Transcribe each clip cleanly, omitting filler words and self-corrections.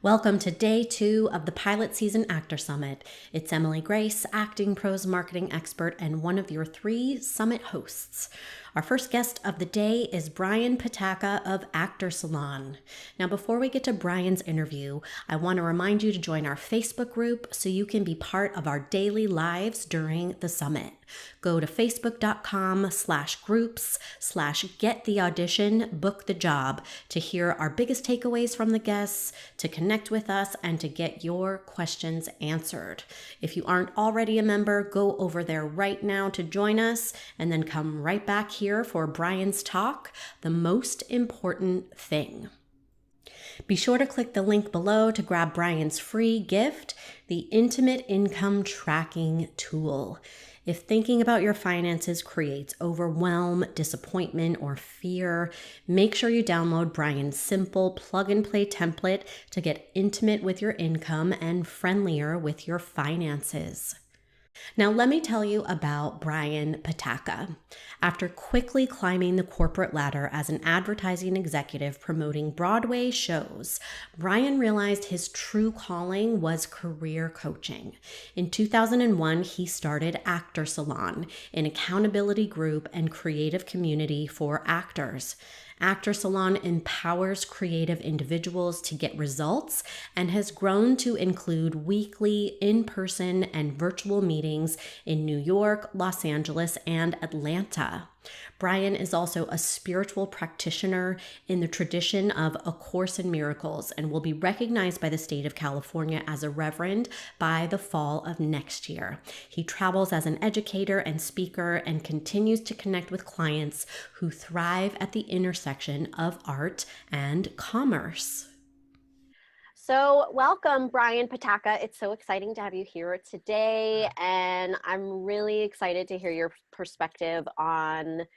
Welcome to day 2 of the Pilot Season Actor Summit. It's Emily Grace, acting pros marketing expert and one of your 3 summit hosts. Our first guest of the day is Brian Pataka of Actor Salon. Now, before we get to Brian's interview, I want to remind you to join our Facebook group so you can be part of our daily lives during the summit. Go to facebook.com/groups/gettheaudition, book the job to hear our biggest takeaways from the guests, to connect with us, and to get your questions answered. If you aren't already a member, go over there right now to join us and then come right back here for Brian's talk, The Most Important Thing. Be sure to click the link below to grab Brian's free gift, the Intimate Income Tracking Tool. If thinking about your finances creates overwhelm, disappointment, or fear, make sure you download Brian's simple plug-and-play template to get intimate with your income and friendlier with your finances. Now, let me tell you about Brian Pataka. After quickly climbing the corporate ladder as an advertising executive promoting Broadway shows, Brian realized his true calling was career coaching. In 2001, he started Actor Salon, an accountability group and creative community for actors. Actor Salon empowers creative individuals to get results and has grown to include weekly in-person and virtual meetings in New York, Los Angeles, and Atlanta. Brian is also a spiritual practitioner in the tradition of A Course in Miracles and will be recognized by the state of California as a reverend by the fall of next year. He travels as an educator and speaker and continues to connect with clients who thrive at the intersection of art and commerce. So welcome, Brian Pataka. It's so exciting to have you here today, and I'm really excited to hear your perspective on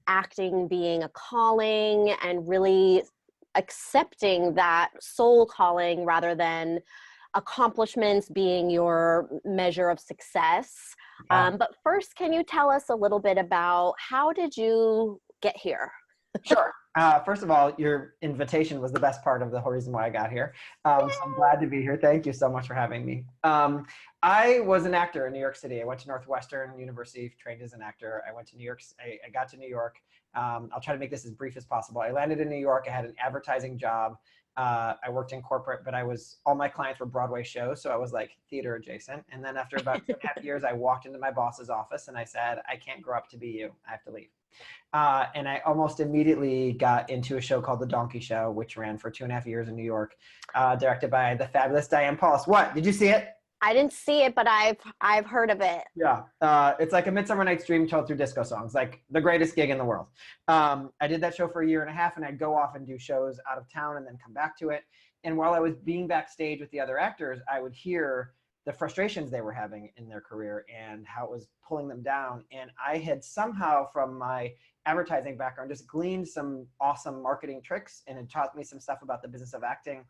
acting being a calling and really accepting that soul calling rather than accomplishments being your measure of success. But first, can you tell us a little bit about how did you get here? Sure. First of all, your invitation was the best part of the whole reason why I got here. So I'm glad to be here. Thank you so much for having me. I was an actor in New York City. I went to Northwestern University, trained as an actor. I went to New York. I got to New York. I'll try to make this as brief as possible. I landed in New York. I had an advertising job. I worked in corporate, but all my clients were Broadway shows. So I was like theater adjacent. And then after about 2.5 years, I walked into my boss's office and I said, I can't grow up to be you. I have to leave. And I almost immediately got into a show called The Donkey Show, which ran for 2.5 years in New York, directed by the fabulous Diane Paulus. What? Did you see it? I didn't see it, but I've heard of it. Yeah. It's like a Midsummer Night's Dream told through disco songs, like the greatest gig in the world. I did that show for 1.5 years, and I'd go off and do shows out of town and then come back to it. And while I was being backstage with the other actors, I would hear the frustrations they were having in their career and how it was pulling them down. And I had somehow, from my advertising background, just gleaned some awesome marketing tricks and had taught me some stuff about the business of acting.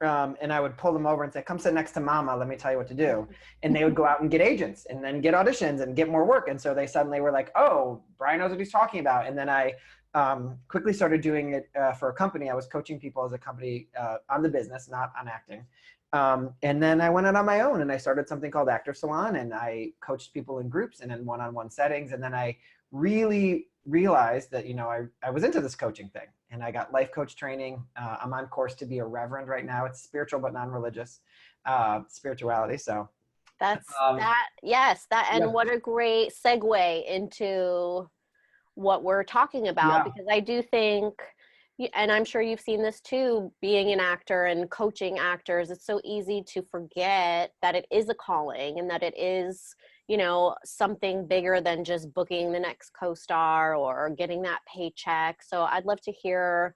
And I would pull them over and say, come sit next to mama, let me tell you what to do. And they would go out and get agents and then get auditions and get more work. And so they suddenly were like, oh, Brian knows what he's talking about. And then I quickly started doing it for a company. I was coaching people as a company on the business, not on acting. And then I went out on my own and I started something called Actor Salon, and I coached people in groups and in one-on-one settings. And then I really realized that, I was into this coaching thing, and I got life coach training. I'm on course to be a reverend right now. It's spiritual, but non-religious spirituality. So that's yes. Yeah. What a great segue into what we're talking about, because I do think, and I'm sure you've seen this too, being an actor and coaching actors, it's so easy to forget that it is a calling and that it is, something bigger than just booking the next co-star or getting that paycheck. So I'd love to hear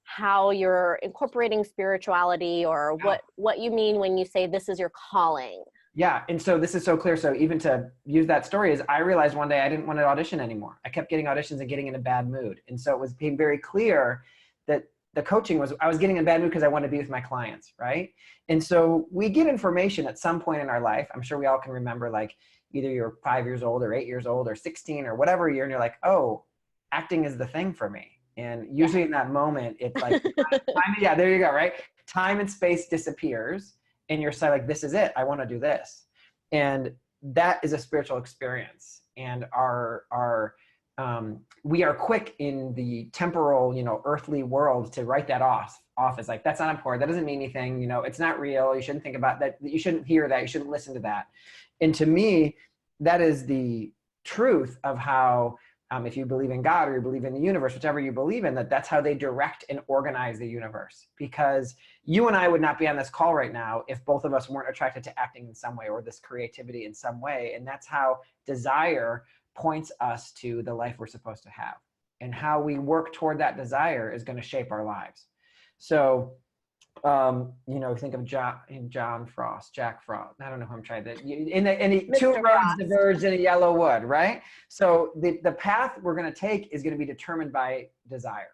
how you're incorporating spirituality, or what you mean when you say this is your calling. Yeah. And so this is so clear. So even to use that story is, I realized one day I didn't want to audition anymore. I kept getting auditions and getting in a bad mood. And so it became very clear that the coaching I was getting in a bad mood because I wanted to be with my clients. Right. And so we get information at some point in our life. I'm sure we all can remember, like, either you're 5 years old or 8 years old or 16 or whatever year. And you're like, oh, acting is the thing for me. And usually in that moment, it's like, yeah, there you go. Right. time and space disappears and you're like, this is it. I want to do this. And that is a spiritual experience. And we are quick in the temporal, earthly world to write that off as like, that's not important. That doesn't mean anything. It's not real. You shouldn't think about that. You shouldn't hear that. You shouldn't listen to that. And to me, that is the truth of how, if you believe in God or you believe in the universe, whichever you believe in, that's how they direct and organize the universe. Because you and I would not be on this call right now if both of us weren't attracted to acting in some way or this creativity in some way. And that's how desire points us to the life we're supposed to have. And how we work toward that desire is going to shape our lives. So, think of Jack Frost. I don't know who I'm trying to, two roads diverged in a yellow wood, right? So the path we're going to take is going to be determined by desire.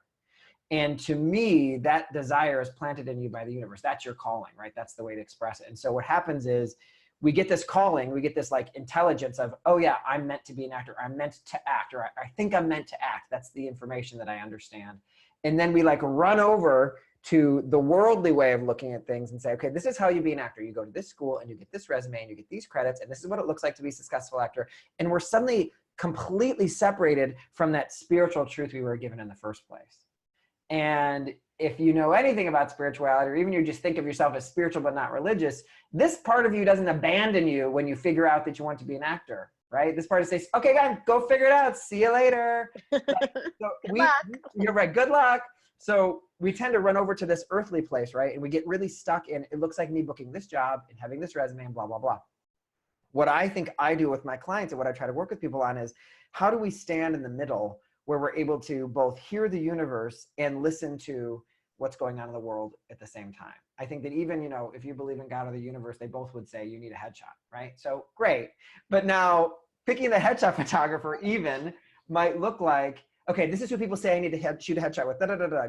And to me, that desire is planted in you by the universe. That's your calling, right? That's the way to express it. And so what happens is we get this calling, we get this like intelligence of, oh yeah, I'm meant to be an actor. I'm meant to act, or I think I'm meant to act. That's the information that I understand. And then we like run over to the worldly way of looking at things and say, okay, this is how you be an actor. You go to this school and you get this resume and you get these credits, and this is what it looks like to be a successful actor. And we're suddenly completely separated from that spiritual truth we were given in the first place. And if you know anything about spirituality, or even you just think of yourself as spiritual but not religious, this part of you doesn't abandon you when you figure out that you want to be an actor, right? This part says, okay, guys, go figure it out. See you later. You're right. Good luck. So we tend to run over to this earthly place, right? And we get really stuck in, it looks like me booking this job and having this resume and blah, blah, blah. What I think I do with my clients and what I try to work with people on is, how do we stand in the middle where we're able to both hear the universe and listen to what's going on in the world at the same time? I think that even, if you believe in God or the universe, they both would say you need a headshot, right? So great. But now picking the headshot photographer even might look like, okay, this is who people say I need to shoot a headshot with,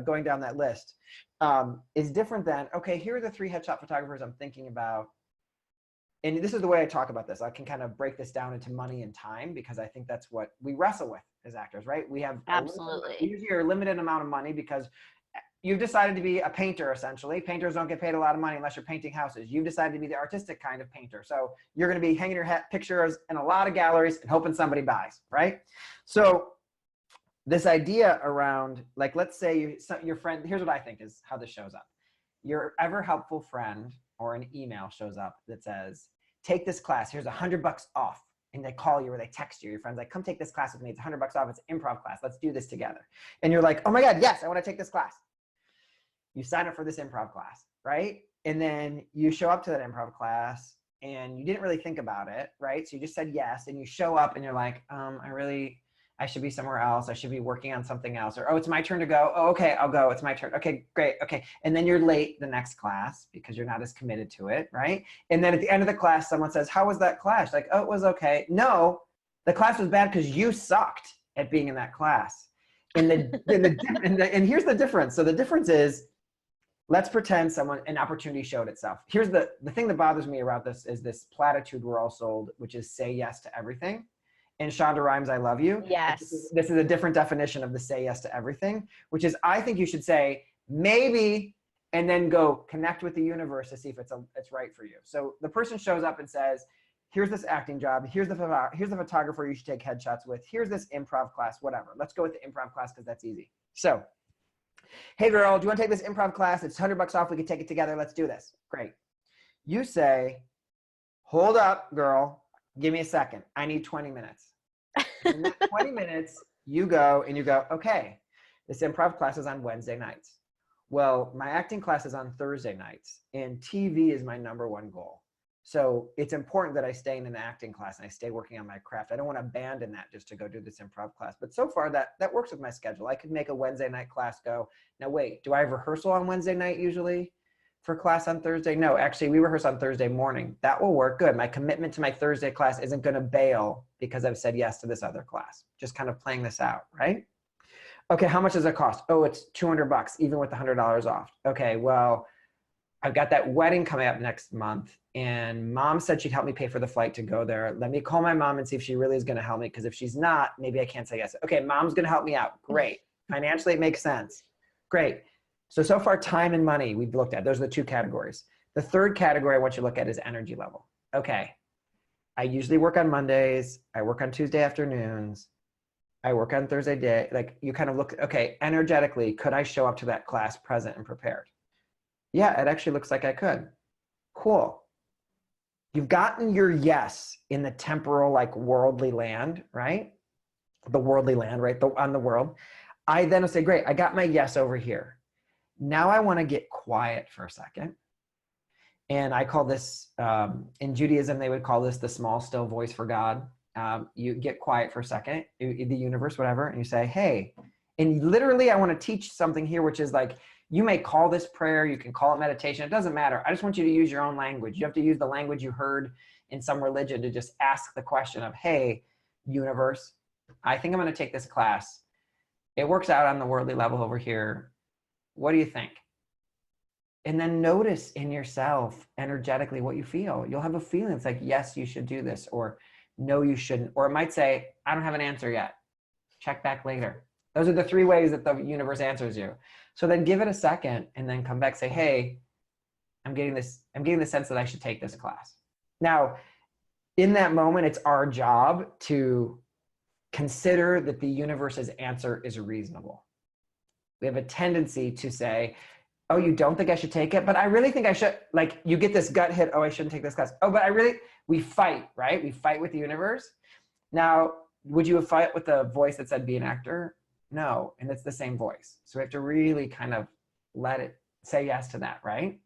going down that list, is different than, okay, here are the 3 headshot photographers I'm thinking about. And this is the way I talk about this. I can kind of break this down into money and time, because I think that's what we wrestle with as actors, right? We have usually a limited amount of money because you've decided to be a painter, essentially. Painters don't get paid a lot of money unless you're painting houses. You've decided to be the artistic kind of painter. So you're going to be hanging your pictures in a lot of galleries and hoping somebody buys, right? So this idea around, like, let's say your friend, here's what I think is how this shows up. Your ever helpful friend or an email shows up that says, take this class, here's $100 off. And they call you or they text you. Your friend's like, come take this class with me. It's $100 off. It's an improv class. Let's do this together. And you're like, oh my God, yes, I want to take this class. You sign up for this improv class, right? And then you show up to that improv class and you didn't really think about it, right? So you just said yes, and you show up and you're like, I should be somewhere else. I should be working on something else. Or, oh, it's my turn to go. Oh, okay, I'll go. It's my turn. Okay, great. Okay. And then you're late the next class because you're not as committed to it, right? And then at the end of the class, someone says, how was that class? Like, oh, it was okay. No, the class was bad because you sucked at being in that class. And and here's the difference. So the difference is, let's pretend an opportunity showed itself. Here's the thing that bothers me about this is this platitude we're all sold, which is say yes to everything. And Shonda Rhimes, I love you. Yes. This is a different definition of the say yes to everything, which is, I think you should say maybe, and then go connect with the universe to see if it's right for you. So the person shows up and says, here's this acting job. Here's the photographer you should take headshots with. Here's this improv class, whatever. Let's go with the improv class because that's easy. So, hey girl, do you want to take this improv class? It's $100 off. We can take it together. Let's do this. Great. You say, hold up, girl. Give me a second. I need 20 minutes. In that 20 minutes, you go, okay, this improv class is on Wednesday nights. Well, my acting class is on Thursday nights, and TV is my #1 goal. So it's important that I stay in an acting class and I stay working on my craft. I don't want to abandon that just to go do this improv class. But so far that works with my schedule. I could make a Wednesday night class go. Now wait, do I have rehearsal on Wednesday night usually for class on Thursday? No, actually we rehearse on Thursday morning. That will work good. My commitment to my Thursday class isn't going to bail because I've said yes to this other class. Just kind of playing this out, right? Okay, how much does it cost? Oh, it's $200, even with the $100 off. Okay, well, I've got that wedding coming up next month, and mom said she'd help me pay for the flight to go there. Let me call my mom and see if she really is going to help me, because if she's not, maybe I can't say yes. Okay, mom's going to help me out. Great. Financially, it makes sense. Great. So far, time and money we've looked at. Those are the two categories. The third category I want you to look at is energy level. Okay, I usually work on Mondays. I work on Tuesday afternoons. I work on Thursday day. Like you kind of look, okay, energetically, could I show up to that class present and prepared? Yeah, it actually looks like I could. Cool. You've gotten your yes in the temporal, like worldly land, right? The worldly land, right? On the world. I then will say, great, I got my yes over here. Now I want to get quiet for a second. And I call this, in Judaism, they would call this the small, still voice for God. You get quiet for a second, the universe, whatever, and you say, hey, and literally I want to teach something here, which is like, you may call this prayer, you can call it meditation. It doesn't matter. I just want you to use your own language. You have to use the language you heard in some religion to just ask the question of, hey, universe, I think I'm going to take this class. It works out on the worldly level over here. What do you think? And then notice in yourself energetically what you feel. You'll have a feeling. It's like, yes, you should do this, or no, you shouldn't. Or it might say, I don't have an answer yet. Check back later. Those are the three ways that the universe answers you. So then give it a second and then come back, say, hey, I'm getting the sense that I should take this class. Now, in that moment, it's our job to consider that the universe's answer is reasonable. We have a tendency to say, oh, you don't think I should take it? But I really think I should. Like you get this gut hit, oh, I shouldn't take this class. Oh, but we fight, right? We fight with the universe. Now, would you fight with the voice that said be an actor? No, and it's the same voice. So we have to really kind of let it say yes to that, right?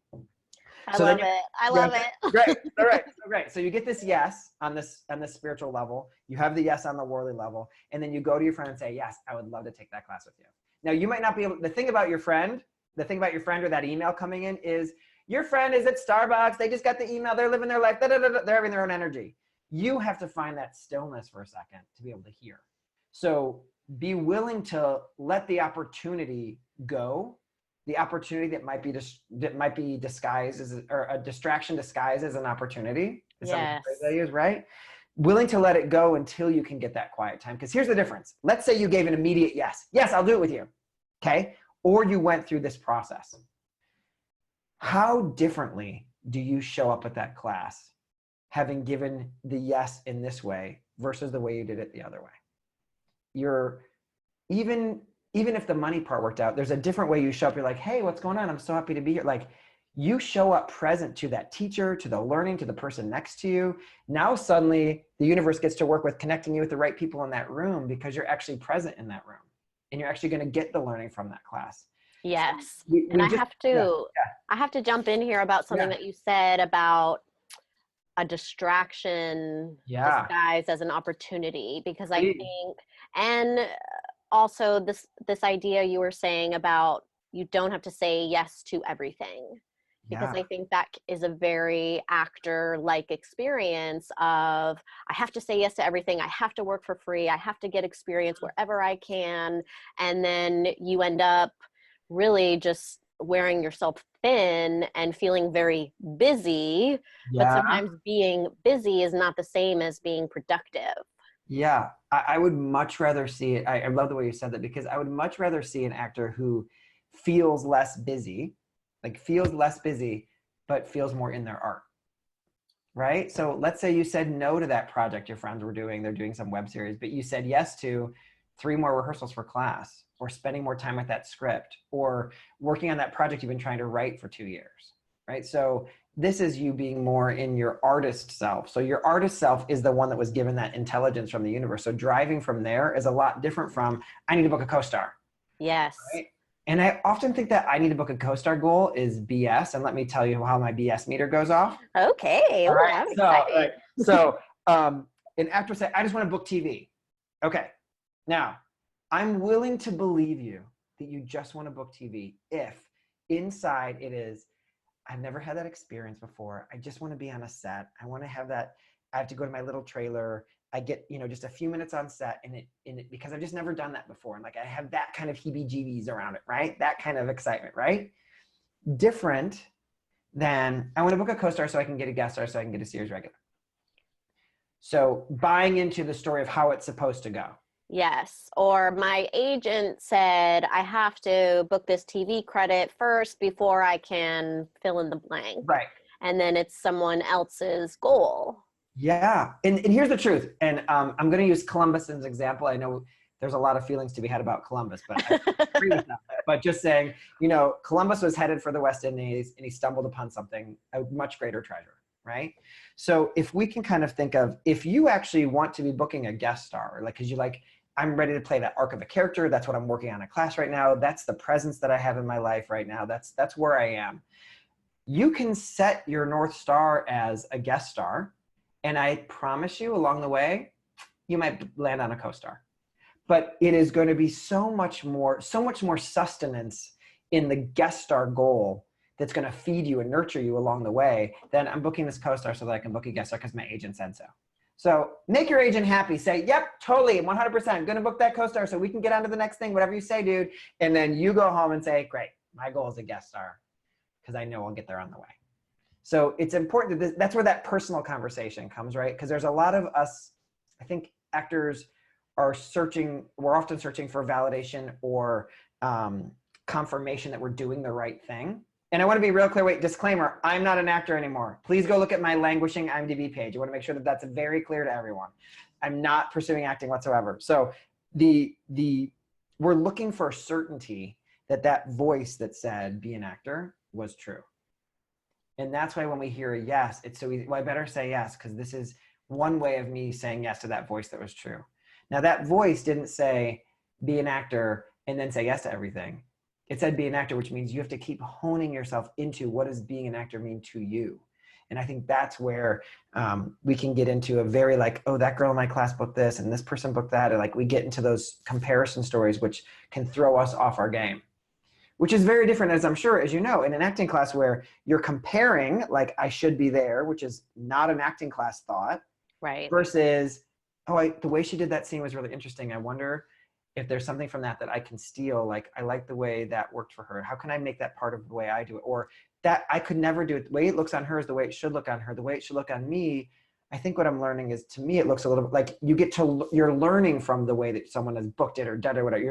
I love it. I love it. Great. All right. So great. So you get this yes on this spiritual level. You have the yes on the worldly level. And then you go to your friend and say, yes, I would love to take that class with you. Now you might not be able, the thing about your friend or that email coming in is your friend is at Starbucks. They just got the email. They're living their life. They're having their own energy. You have to find that stillness for a second to be able to hear. So be willing to let the opportunity go. The opportunity that might be disguised as, or a distraction disguised as an opportunity. Yes. Right? Willing to let it go until you can get that quiet time. Because here's the difference. Let's say you gave an immediate yes. Yes, I'll do it with you. Okay? Or you went through this process. How differently do you show up at that class having given the yes in this way versus the way you did it the other way? You're even if the money part worked out, there's a different way you show up. You're like, hey, what's going on? I'm so happy to be here. Like you show up present to that teacher, to the learning, to the person next to you. Now suddenly the universe gets to work with connecting you with the right people in that room because you're actually present in that room and you're actually going to get the learning from that class. Yes. So I have to jump in here about something that you said about a distraction disguised as an opportunity, because I think, and also this idea you were saying about you don't have to say yes to everything, because I think that is a very actor-like experience of I have to say yes to everything. I have to work for free. I have to get experience wherever I can. And then you end up really just wearing yourself thin and feeling very busy, but sometimes being busy is not the same as being productive. Yeah, I would much rather see it. I love the way you said that, because I would much rather see an actor who feels less busy, but feels more in their art, right? So let's say you said no to that project your friends were doing. They're doing some web series, but you said yes to 3 more rehearsals for class, or spending more time with that script, or working on that project you've been trying to write for 2 years, right? So this is you being more in your artist self. So your artist self is the one that was given that intelligence from the universe. So driving from there is a lot different from, I need to book a co-star. Yes. Right? And I often think that I need to book a co-star goal is BS. And let me tell you how my BS meter goes off. Okay. All right. So an actor said, I just want to book TV. Okay. Now, I'm willing to believe you that you just want to book TV if inside it is, I've never had that experience before. I just want to be on a set. I want to have that. I have to go to my little trailer. I get, just a few minutes on set and it because I've just never done that before. And like, I have that kind of heebie-jeebies around it, right? That kind of excitement, right? Different than I want to book a co-star so I can get a guest star so I can get a series regular. So buying into the story of how it's supposed to go. Yes. Or my agent said I have to book this TV credit first before I can fill in the blank. Right. And then it's someone else's goal. Yeah. And here's the truth. And I'm going to use Columbus as an example. I know there's a lot of feelings to be had about Columbus, but I agree with that. But just saying, you know, Columbus was headed for the West Indies and he stumbled upon something, a much greater treasure, right? So if we can kind of think of, if you actually want to be booking a guest star, like, cause you like, I'm ready to play that arc of a character. That's what I'm working on in class right now. That's the presence that I have in my life right now. That's where I am. You can set your North Star as a guest star. And I promise you along the way, you might land on a co-star. But it is going to be so much more sustenance in the guest star goal that's going to feed you and nurture you along the way than I'm booking this co-star so that I can book a guest star because my agent said so. So make your agent happy. Say, yep, totally, 100%. Going to book that co-star so we can get on to the next thing, whatever you say, dude. And then you go home and say, great, my goal is a guest star because I know I'll get there on the way. So it's important that that's where that personal conversation comes, right? Because there's a lot of us, I think actors are searching, we're often searching for validation or confirmation that we're doing the right thing. And I want to be real clear, wait, disclaimer, I'm not an actor anymore. Please go look at my languishing IMDb page. I want to make sure that that's very clear to everyone. I'm not pursuing acting whatsoever. So we're looking for certainty that that voice that said, be an actor was true. And that's why when we hear a yes, it's so easy. Well, I better say yes, because this is one way of me saying yes to that voice that was true. Now that voice didn't say, be an actor and then say yes to everything. It said be an actor, which means you have to keep honing yourself into what does being an actor mean to you. And I think that's where we can get into a very like, oh, that girl in my class booked this and this person booked that. Or like we get into those comparison stories, which can throw us off our game, which is very different, as I'm sure, as you know, in an acting class where you're comparing, like I should be there, which is not an acting class thought, right? Versus, oh, the way she did that scene was really interesting. I wonder if there's something from that I can steal. Like, I like the way that worked for her. How can I make that part of the way I do it? Or that I could never do it. The way it looks on her is the way it should look on her. The way it should look on me. I think what I'm learning is, to me, it looks a little bit like you're learning from the way that someone has booked it or done it or whatever.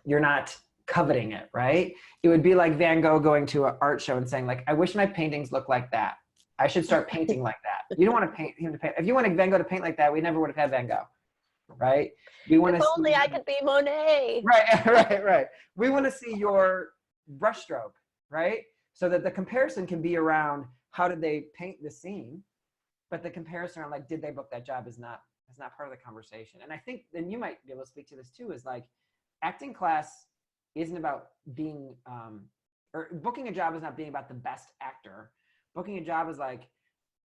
You're not coveting it, right? It would be like Van Gogh going to an art show and saying like, I wish my paintings looked like that. I should start painting like that. You don't want to paint him to paint. If you wanted Van Gogh to paint like that, we never would have had Van Gogh, right? We want if only I could be Monet. Right. We want to see your brushstroke, right? So that the comparison can be around how did they paint the scene, but the comparison around like, did they book that job is not part of the conversation. And I think, then you might be able to speak to this too, is like, acting class isn't about being, or booking a job is not being about the best actor. Booking a job is like,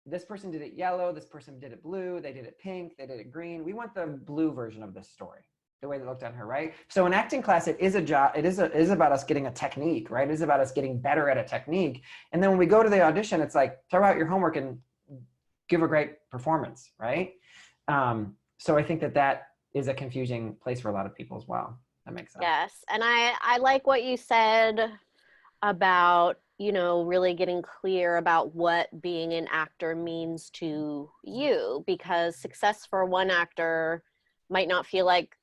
this person did it yellow, this person did it blue, they did it pink, they did it green. We want the blue version of this story, the way they looked on her, right? So in acting class, it is a job, it is about us getting a technique, right? It is about us getting better at a technique. And then when we go to the audition, it's like, throw out your homework and give a great performance, right? So I think that is a confusing place for a lot of people as well. That makes sense. Yes. And I like what you said about, you know, really getting clear about what being an actor means to you, because success for one actor might not feel like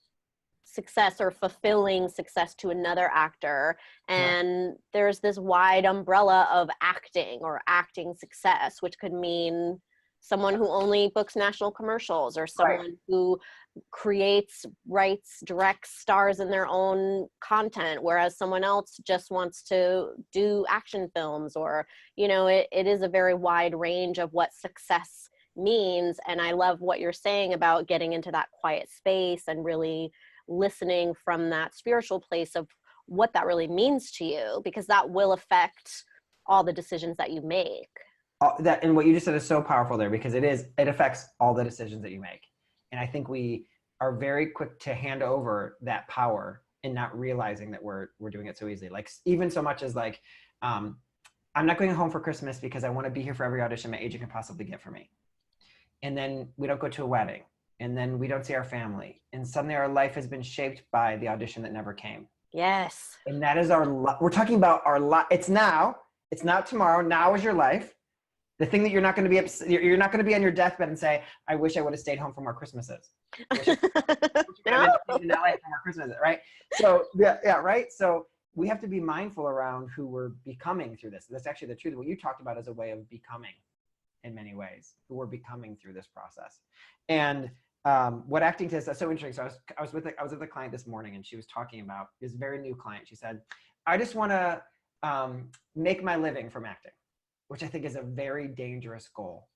success or fulfilling success to another actor. And there's this wide umbrella of acting or acting success, which could mean someone who only books national commercials, or someone who creates, writes, directs, stars in their own content, whereas someone else just wants to do action films. Or, you know, it is a very wide range of what success means. And I love what you're saying about getting into that quiet space and really listening from that spiritual place of what that really means to you, because that will affect all the decisions that you make. And what you just said is so powerful there, because it affects all the decisions that you make. And I think we are very quick to hand over that power and not realizing that we're doing it so easily. Like, even so much as like, I'm not going home for Christmas because I want to be here for every audition my agent can possibly get for me. And then we don't go to a wedding, and then we don't see our family. And suddenly our life has been shaped by the audition that never came. Yes. And that is we're talking about our life. It's now, it's not tomorrow. Now is your life. The thing that you're not going to be you're not going to be on your deathbed and say, I wish I would have stayed home for more Christmases. No. In LA for more Christmases, right? So yeah, right. So we have to be mindful around who we're becoming through this. That's actually the truth. What you talked about is a way of becoming in many ways, who we're becoming through this process. And what acting is, that's so interesting. So I was with a client this morning, and she was talking about this very new client. She said, I just want to make my living from acting, which I think is a very dangerous goal.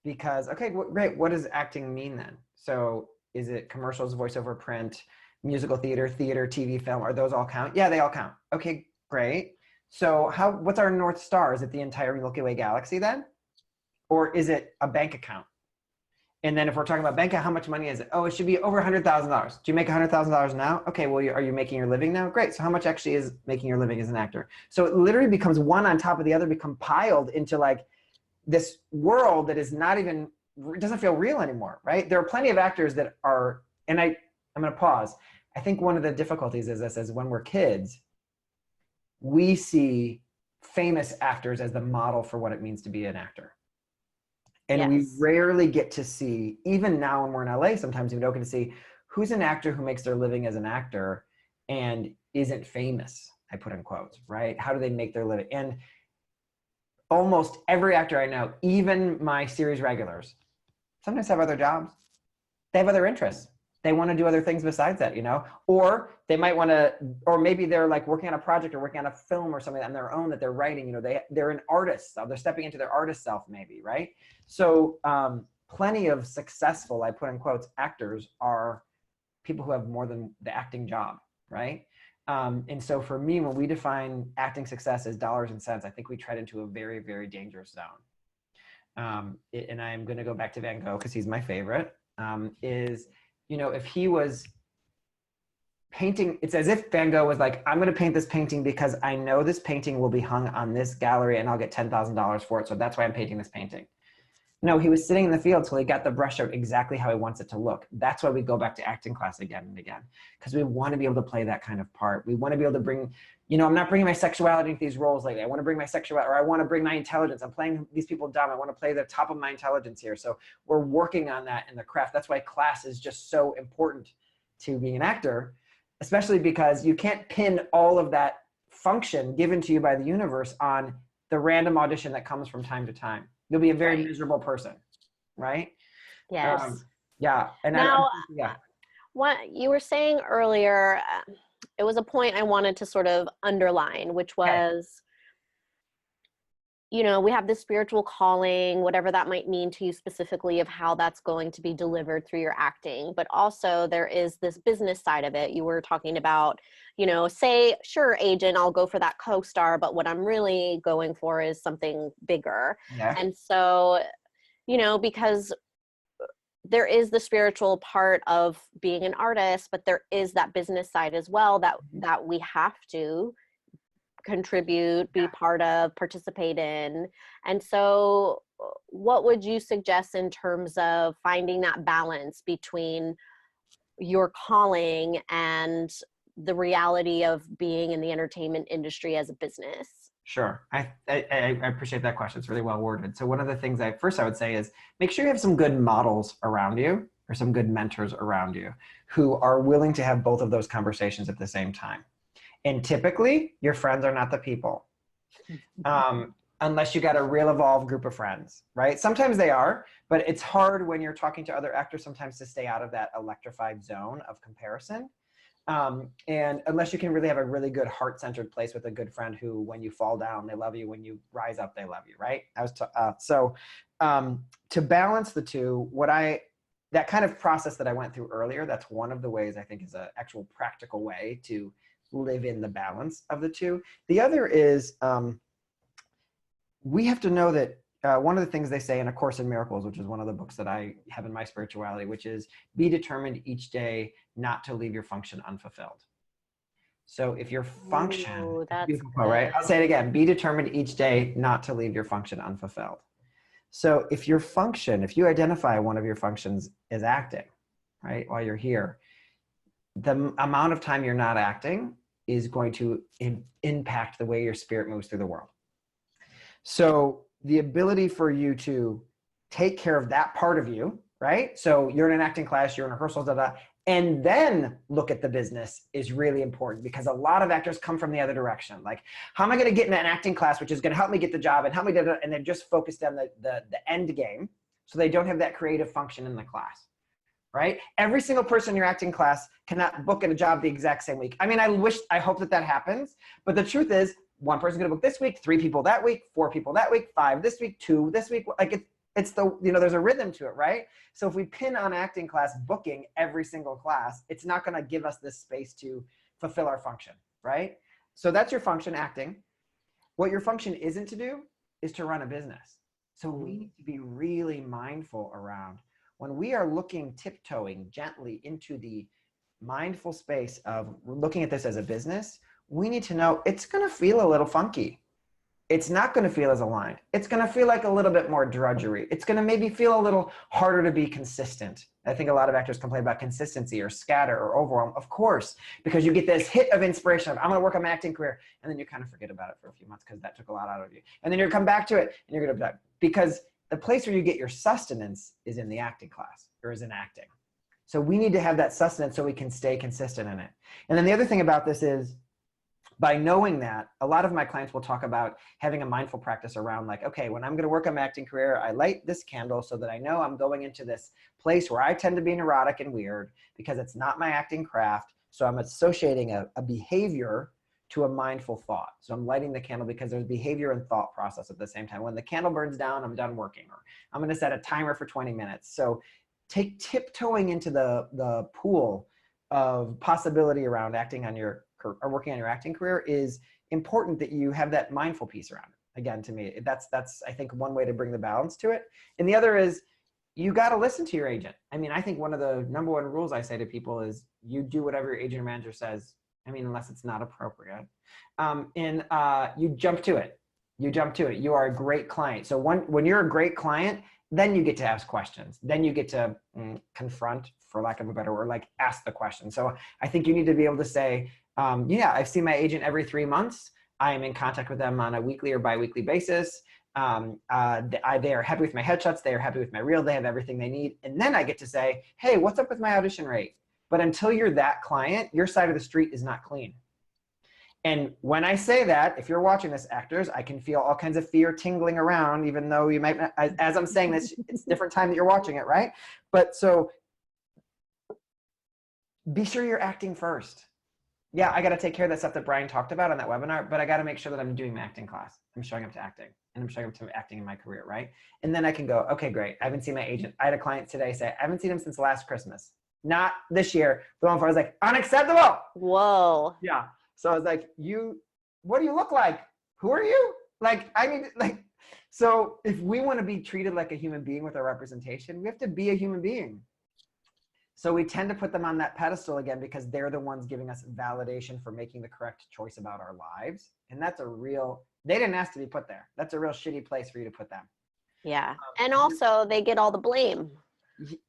Because, okay, great. What does acting mean then? So is it commercials, voiceover, print, musical theater, TV, film? Are those all count? Yeah, they all count. Okay, great. So what's our North Star? Is it the entire Milky Way galaxy then? Or is it a bank account? And then if we're talking about bank account, how much money is it? Oh, it should be over $100,000. Do you make $100,000 now? Okay, well, are you making your living now? Great. So how much actually is making your living as an actor? So it literally becomes one on top of the other, become piled into like this world that is not even, doesn't feel real anymore, right? There are plenty of actors that are, and I'm going to pause. I think one of the difficulties is this, is when we're kids, we see famous actors as the model for what it means to be an actor. And we rarely get to see, even now when we're in LA, sometimes we don't get to see who's an actor who makes their living as an actor and isn't famous, I put in quotes, right? How do they make their living? And almost every actor I know, even my series regulars, sometimes have other jobs. They have other interests. They want to do other things besides that, you know? Or they might want to, or maybe they're like working on a project or working on a film or something on their own that they're writing, you know, they're an artist. So they're stepping into their artist self maybe, right? So plenty of successful, I put in quotes, actors are people who have more than the acting job, right? And so for me, when we define acting success as dollars and cents, I think we tread into a very, very dangerous zone. And I'm going to go back to Van Gogh because he's my favorite, you know, if he was painting, it's as if Van Gogh was like, I'm going to paint this painting because I know this painting will be hung on this gallery and I'll get $10,000 for it. So that's why I'm painting this painting. No, he was sitting in the field till he got the brush out exactly how he wants it to look. That's why we go back to acting class again and again, because we want to be able to play that kind of part. We want to be able to bring, you know, I'm not bringing my sexuality into these roles lately. I want to bring my sexuality, or I want to bring my intelligence. I'm playing these people dumb. I want to play the top of my intelligence here. So we're working on that in the craft. That's why class is just so important to being an actor, especially because you can't pin all of that function given to you by the universe on the random audition that comes from time to time. You'll be a very miserable person, right? Yes. Yeah. And now, what you were saying earlier, it was a point I wanted to sort of underline, which was, you know, we have this spiritual calling, whatever that might mean to you specifically, of how that's going to be delivered through your acting. But also there is this business side of it. You were talking about, you know, say, sure, agent, I'll go for that co-star, but what I'm really going for is something bigger. Yeah. And so, you know, because there is the spiritual part of being an artist, but there is that business side as well that we have to contribute, be part of, participate in. And so what would you suggest in terms of finding that balance between your calling and the reality of being in the entertainment industry as a business? Sure. I appreciate that question. It's really well worded. So one of the things I would say is make sure you have some good models around you or some good mentors around you who are willing to have both of those conversations at the same time. And typically your friends are not the people, unless you got a real evolved group of friends, right? Sometimes they are, but it's hard when you're talking to other actors sometimes to stay out of that electrified zone of comparison. And unless you can really have a really good heart-centered place with a good friend who, when you fall down, they love you. When you rise up, they love you, right? To balance the two, that kind of process that I went through earlier, that's one of the ways I think is an actual practical way to live in the balance of the two. The other is we have to know that one of the things they say in A Course in Miracles, which is one of the books that I have in my spirituality, which is be determined each day not to leave your function unfulfilled. So if your function, right? I'll say it again, be determined each day not to leave your function unfulfilled. So if your function, if you identify one of your functions as acting, right, while you're here, the amount of time you're not acting is going to impact the way your spirit moves through the world. So the ability for you to take care of that part of you, right? So you're in an acting class, you're in rehearsals, and then look at the business is really important, because a lot of actors come from the other direction. Like, how am I going to get in an acting class, which is going to help me get the job and help me and they're just focused on the end game. So they don't have that creative function in the class, right? Every single person in your acting class cannot book a job the exact same week. I mean, I hope that happens, but the truth is one person's going to book this week, 3 people that week, 4 people that week, 5 this week, 2 this week. Like it's the, there's a rhythm to it, right? So if we pin on acting class booking every single class, it's not going to give us this space to fulfill our function, right? So that's your function, acting. What your function isn't to do is to run a business. So we need to be really mindful around when we are tiptoeing gently into the mindful space of looking at this as a business. We need to know it's going to feel a little funky. It's not going to feel as aligned. It's going to feel like a little bit more drudgery. It's going to maybe feel a little harder to be consistent. I think a lot of actors complain about consistency or scatter or overwhelm, of course, because you get this hit of inspiration of, I'm going to work on my acting career. And then you kind of forget about it for a few months because that took a lot out of you. And then you come back to it and you're going to be like, because the place where you get your sustenance is in the acting class or is in acting. So we need to have that sustenance so we can stay consistent in it. And then the other thing about this is, by knowing that, a lot of my clients will talk about having a mindful practice around like, okay, when I'm going to work on my acting career, I light this candle so that I know I'm going into this place where I tend to be neurotic and weird because it's not my acting craft. So I'm associating a behavior to a mindful thought. So I'm lighting the candle because there's behavior and thought process at the same time. When the candle burns down, I'm done working, or I'm going to set a timer for 20 minutes. So tiptoeing into the pool of possibility around acting on your or working on your acting career is important, that you have that mindful piece around it. Again, to me, that's I think one way to bring the balance to it. And the other is you got to listen to your agent. I mean, I think one of the number one rules I say to people is you do whatever your agent or manager says. I mean, unless it's not appropriate. You jump to it. You jump to it. You are a great client. So when you're a great client, then you get to ask questions. Then you get to confront, for lack of a better word, like ask the question. So I think you need to be able to say, yeah, I've seen my agent every 3 months. I am in contact with them on a weekly or biweekly basis. They are happy with my headshots. They are happy with my reel. They have everything they need. And then I get to say, hey, what's up with my audition rate? But until you're that client, your side of the street is not clean. And when I say that, if you're watching this, actors, I can feel all kinds of fear tingling around, even though you might not, as I'm saying this, it's a different time that you're watching it, right? But so be sure you're acting first. Yeah, I got to take care of that stuff that Brian talked about on that webinar, but I got to make sure that I'm doing my acting class. I'm showing up to acting, and I'm showing up to acting in my career, right? And then I can go, okay, great. I haven't seen my agent. I had a client today say, I haven't seen him since last Christmas. Not this year. The one before, I was like, unacceptable. Whoa. Yeah. So I was like, what do you look like? Who are you? Like, I mean, like, so if we want to be treated like a human being with our representation, we have to be a human being. So we tend to put them on that pedestal again because they're the ones giving us validation for making the correct choice about our lives. And that's they didn't ask to be put there. That's a real shitty place for you to put them. Yeah. And also they get all the blame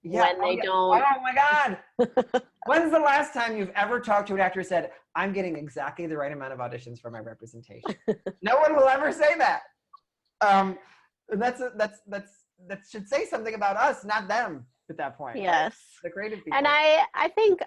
when they don't. Oh my God. When's the last time you've ever talked to an actor who said, I'm getting exactly the right amount of auditions for my representation? No one will ever say that. That should say something about us, not them. At that point. Yes. Right? The creative people. And I think,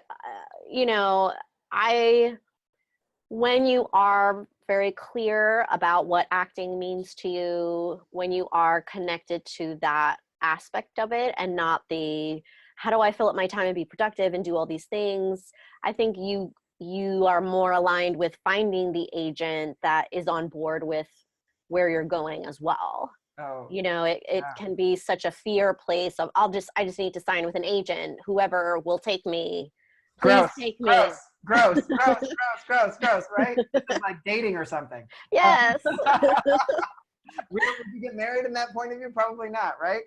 when you are very clear about what acting means to you, when you are connected to that aspect of it and not the, how do I fill up my time and be productive and do all these things, I think you are more aligned with finding the agent that is on board with where you're going as well. Oh, it can be such a fear place of I just need to sign with an agent, whoever will take me. Please take me. Gross, right? It's like dating or something. Yes. Would you get married in that point of view? Probably not, right?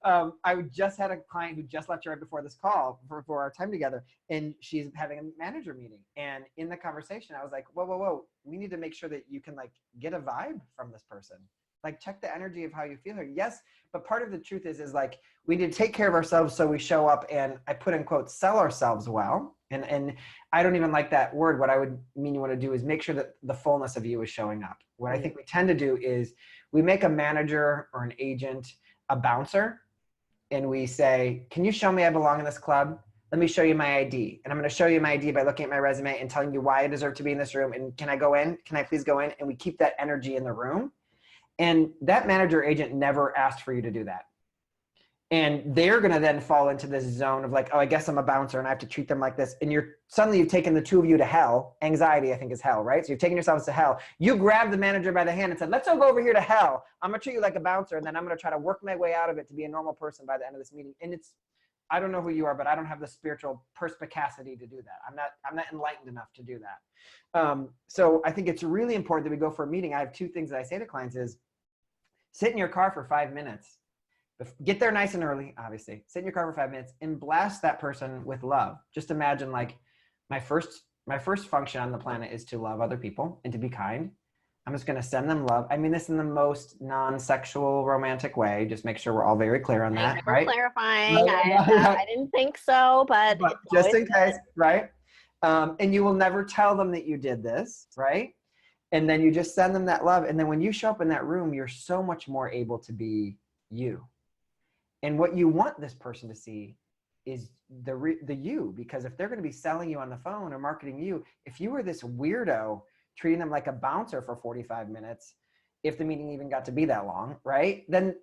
I just had a client who just left right before this call for our time together, and she's having a manager meeting. And in the conversation, I was like, whoa, we need to make sure that you can like get a vibe from this person. Like, check the energy of how you feel here. Yes, but part of the truth is like, we need to take care of ourselves so we show up and, I put in quotes, sell ourselves well. And I don't even like that word. What I would mean you want to do is make sure that the fullness of you is showing up. What I think we tend to do is we make a manager or an agent a bouncer, and we say, can you show me I belong in this club? Let me show you my ID. And I'm going to show you my ID by looking at my resume and telling you why I deserve to be in this room. And can I go in? Can I please go in? And we keep that energy in the room. And that manager agent never asked for you to do that. And they're going to then fall into this zone of like, oh, I guess I'm a bouncer and I have to treat them like this. And suddenly you've taken the two of you to hell. Anxiety, I think, is hell, right? So you've taken yourselves to hell. You grab the manager by the hand and said, let's all go over here to hell. I'm going to treat you like a bouncer. And then I'm going to try to work my way out of it to be a normal person by the end of this meeting. And I don't know who you are, but I don't have the spiritual perspicacity to do that. I'm not enlightened enough to do that. So I think it's really important that we go for a meeting. I have two things that I say to clients is, sit in your car for 5 minutes. Get there nice and early, obviously. Sit in your car for 5 minutes and blast that person with love. Just imagine, like, my first function on the planet is to love other people and to be kind. I'm just going to send them love. I mean this in the most non-sexual, romantic way. Just make sure we're all very clear on that, right? Clarifying. I didn't think so, but just in case, right? And you will never tell them that you did this, right? And then you just send them that love. And then when you show up in that room, you're so much more able to be you. And what you want this person to see is the you, because if they're going to be selling you on the phone or marketing you, if you were this weirdo treating them like a bouncer for 45 minutes, if the meeting even got to be that long, right? Then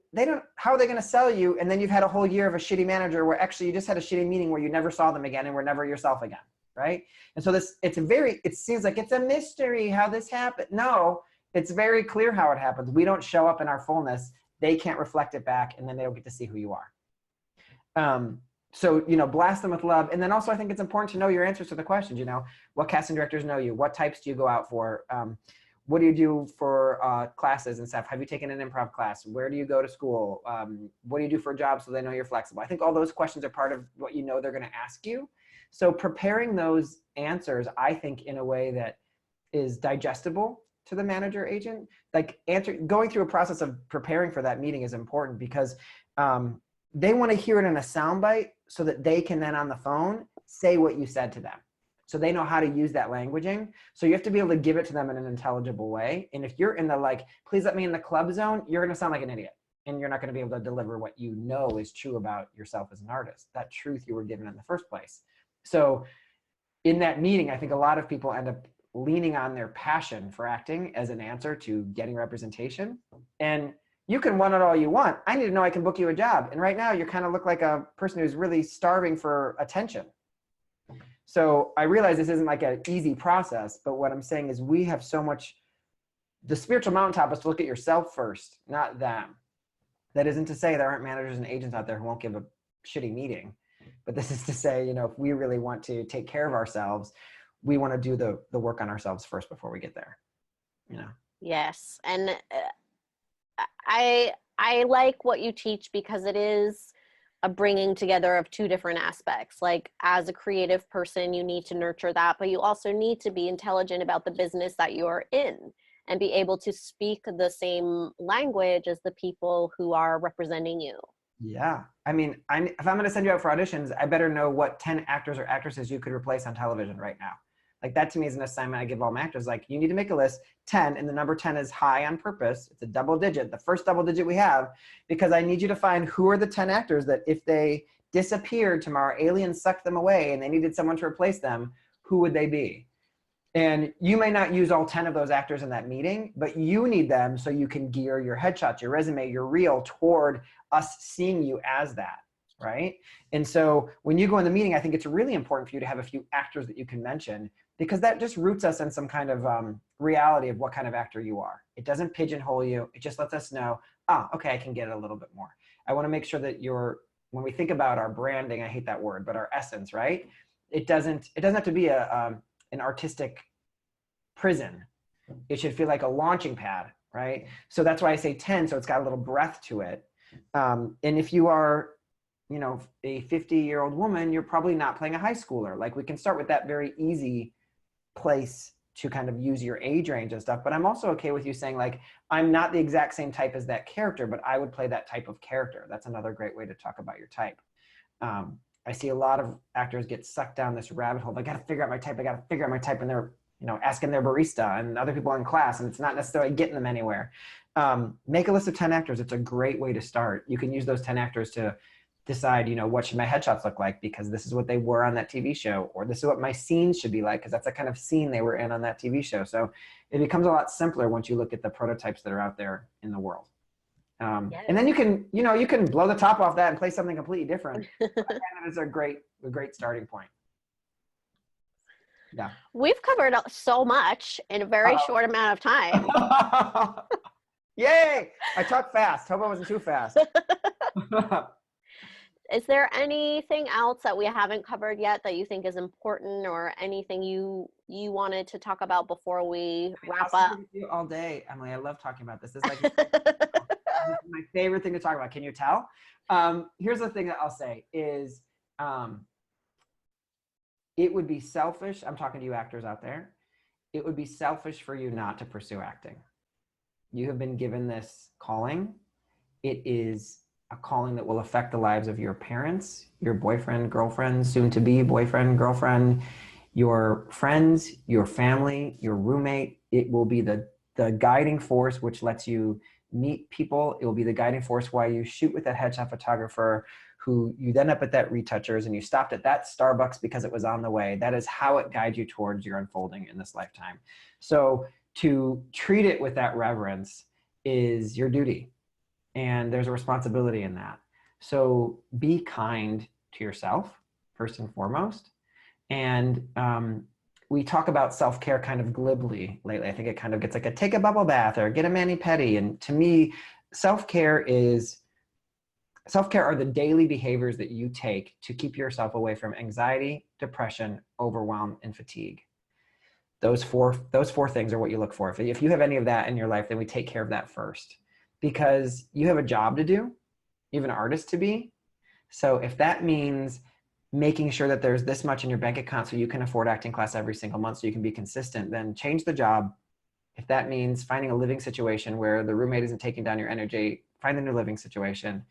how are they going to sell you? And then you've had a whole year of a shitty manager where actually you just had a shitty meeting where you never saw them again and were never yourself again, right? And so it seems like it's a mystery how this happened. No, it's very clear how it happens. We don't show up in our fullness. They can't reflect it back, and then they don't get to see who you are. So, blast them with love. And then also I think it's important to know your answers to the questions, what casting directors know you? What types do you go out for? What do you do for classes and stuff? Have you taken an improv class? Where do you go to school? What do you do for a job so they know you're flexible? I think all those questions are part of what they're going to ask you. So preparing those answers, I think, in a way that is digestible to the manager agent, like going through a process of preparing for that meeting is important because they want to hear it in a soundbite so that they can then on the phone say what you said to them. So they know how to use that languaging. So you have to be able to give it to them in an intelligible way. And if you're in the like, please let me in the club zone, you're going to sound like an idiot. And you're not going to be able to deliver what you know is true about yourself as an artist, that truth you were given in the first place. So in that meeting, I think a lot of people end up leaning on their passion for acting as an answer to getting representation. And you can want it all you want. I need to know I can book you a job. And right now you kind of look like a person who's really starving for attention. So I realize this isn't like an easy process, but what I'm saying is we have so much, the spiritual mountaintop is to look at yourself first, not them. That isn't to say there aren't managers and agents out there who won't give a shitty meeting. But this is to say, if we really want to take care of ourselves, we want to do the work on ourselves first before we get there, Yes. And I like what you teach because it is a bringing together of two different aspects. Like as a creative person, you need to nurture that, but you also need to be intelligent about the business that you're in and be able to speak the same language as the people who are representing you. Yeah. I mean, if I'm going to send you out for auditions, I better know what 10 actors or actresses you could replace on television right now. Like that to me is an assignment I give all my actors. Like you need to make a list 10, and the number 10 is high on purpose. It's a double digit, the first double digit we have, because I need you to find who are the 10 actors that if they disappeared tomorrow, aliens sucked them away and they needed someone to replace them, who would they be? And you may not use all 10 of those actors in that meeting, but you need them so you can gear your headshots, your resume, your reel toward us seeing you as that, right? And so when you go in the meeting, I think it's really important for you to have a few actors that you can mention, because that just roots us in some kind of reality of what kind of actor you are. It doesn't pigeonhole you. It just lets us know, okay, I can get it a little bit more. I want to make sure that when we think about our branding, I hate that word, but our essence, right? It doesn't have to be an artistic prison. It should feel like a launching pad, right? So that's why I say 10, so it's got a little breath to it. And if you are, a 50-year-old woman, you're probably not playing a high schooler. Like we can start with that very easy place to kind of use your age range and stuff. But I'm also okay with you saying like, I'm not the exact same type as that character, but I would play that type of character. That's another great way to talk about your type. I see a lot of actors get sucked down this rabbit hole. I got to figure out my type. I got to figure out my type. And they're, you know, asking their barista and other people in class, and it's not necessarily getting them anywhere. Make a list of 10 actors. It's a great way to start. You can use those 10 actors to decide, you know, what should my headshots look like, because this is what they were on that TV show, or this is what my scenes should be like, because that's the kind of scene they were in on that TV show. So it becomes a lot simpler once you look at the prototypes that are out there in the world. And then you can, you know, you can blow the top off that and play something completely different. That is a great starting point. Yeah. We've covered so much in a very short amount of time. Yay! I talk fast. Hope I wasn't too fast. Is there anything else that we haven't covered yet that you think is important, or anything you wanted to talk about before we wrap up? With you all day, Emily. I love talking about this. This is like this is my favorite thing to talk about. Can you tell? Here's the thing that I'll say is, it would be selfish. I'm talking to you actors out there. It would be selfish for you not to pursue acting. You have been given this calling. It is a calling that will affect the lives of your parents, your boyfriend, girlfriend, soon to be boyfriend, girlfriend, your friends, your family, your roommate. It will be the guiding force which lets you meet people. It will be the guiding force why you shoot with that headshot photographer, who you then up at that Retouchers, and you stopped at that Starbucks because it was on the way. That is how it guides you towards your unfolding in this lifetime. So to treat it with that reverence is your duty. And there's a responsibility in that. So be kind to yourself, first and foremost. And we talk about self-care kind of glibly lately. I think it kind of gets like a take a bubble bath or get a mani-pedi. And to me, self-care are the daily behaviors that you take to keep yourself away from anxiety, depression, overwhelm, and fatigue. Those four things are what you look for. If you have any of that in your life, then we take care of that first. Because you have a job to do, you have an artist to be. So if that means making sure that there's this much in your bank account so you can afford acting class every single month so you can be consistent, then change the job. If that means finding a living situation where the roommate isn't taking down your energy, find a new living situation.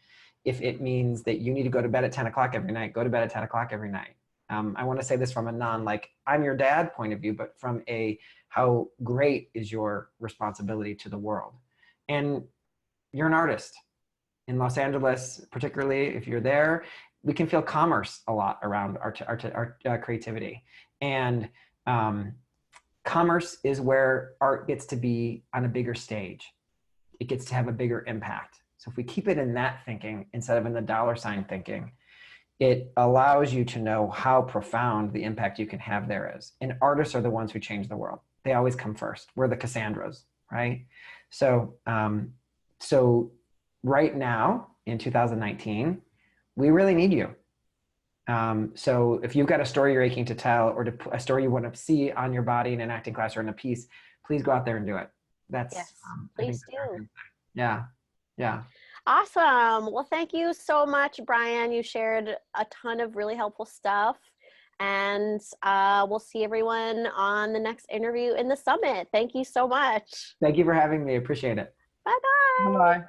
If it means that you need to go to bed at 10 o'clock every night, go to bed at 10 o'clock every night. I want to say this from a non-like, I'm your dad point of view, but from a how great is your responsibility to the world. And you're an artist. In Los Angeles, particularly if you're there, we can feel commerce a lot around our creativity. And commerce is where art gets to be on a bigger stage. It gets to have a bigger impact. So if we keep it in that thinking instead of in the dollar sign thinking, it allows you to know how profound the impact you can have there is. And artists are the ones who change the world. They always come first. We're the Cassandras, right? So, so right now in 2019, we really need you. So if you've got a story you're aching to tell, or a story you want to see on your body in an acting class or in a piece, please go out there and do it. That's, yes, please do. Yeah. Yeah. Awesome. Well, thank you so much, Brian. You shared a ton of really helpful stuff. And we'll see everyone on the next interview in the summit. Thank you so much. Thank you for having me. Appreciate it. Bye-bye. Bye-bye.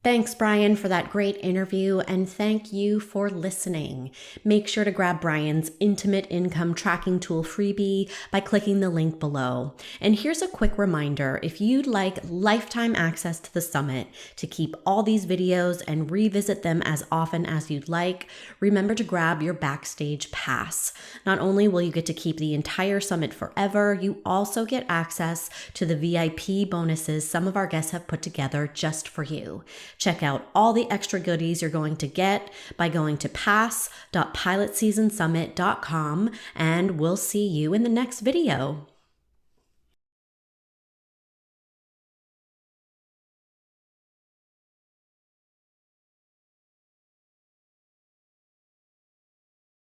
Thanks, Brian, for that great interview, and thank you for listening. Make sure to grab Brian's Intimate Income Tracking Tool freebie by clicking the link below. And here's a quick reminder, if you'd like lifetime access to the summit to keep all these videos and revisit them as often as you'd like, remember to grab your backstage pass. Not only will you get to keep the entire summit forever, you also get access to the VIP bonuses some of our guests have put together just for you. Check out all the extra goodies you're going to get by going to pass.pilotseasonsummit.com, and we'll see you in the next video.